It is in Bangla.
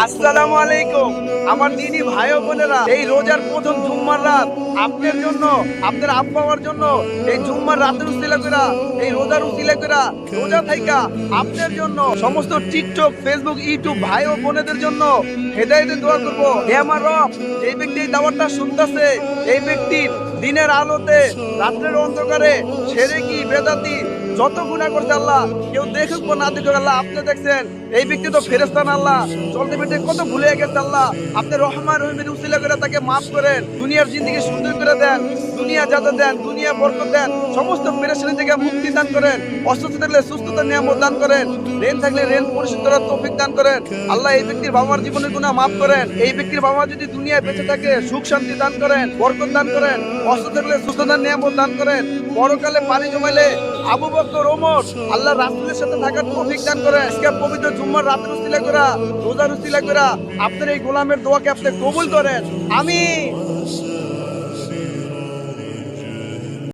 আসসালামু আলাইকুম আমার দিনী ভাই ও বোনেরা, এই রোজার প্রথম জুম্মার রাত আপনার জন্য, আপনার আব্বা আমার জন্য এই জুম্মার রাতের উসিলা করা, এই রোজার উসিলা করা, রোজা থাইকা আপনার জন্য সমস্ত টিকটক, ফেসবুক, ইউটিউব ভাই ও বোনেদের জন্য হেদায়েতের দোয়া করব। হে আমার রব, যে ব্যক্তি এই দাওয়াতটা শুনতেছে, এই ব্যক্তির দিনের আলোতে রাত্রের অন্ধকারে শিরকি বেদাতি যত গুনাহ করছে আল্লাহ, কেউ দেখুক বা না দেখুক আল্লাহ আপনি দেখছেন। এই ব্যক্তি তো ফেরেশতা না আল্লাহ, চলতে ফিরতে কত ভুলে গেছে আল্লাহ, আপনি রহমান রহিমের উসিলা করে তাকে মাফ করেন, দুনিয়ার জিন্দেগি সুন্দর করে দেন, দুনিয়া যাতে দেন, দুনিয়া বরকত দেন, সমস্ত পেরেশানি থেকে মুক্তি দান করেন, অসুস্থ থাকলে সুস্থতার নিয়ামত দান করেন, ঋণ থাকলে ঋণ পরিশোধ করার তৌফিক দান করেন। আল্লাহ এই ব্যক্তির বাবা মার জীবনের গুনাহ মাফ করেন, এই ব্যক্তির বাবা মা যদি দুনিয়ায় বেঁচে থাকে সুখ শান্তি দান করেন, বরকত দান করেন, অসুস্থ থাকলে সুস্থতার নিয়ামত দান করেন, পরকালে পানি জমাইলে আবু বকর ওমর আল্লাহ রাসূলের সাথে থাকার তৌফিক দান করেন। আজকে পবিত্র জুম্মার রাতের উসিলা করা, রোজার উসিলা করা আপনার এই গোলামের দোয়াকে আপনি কবুল করেন, আমিন।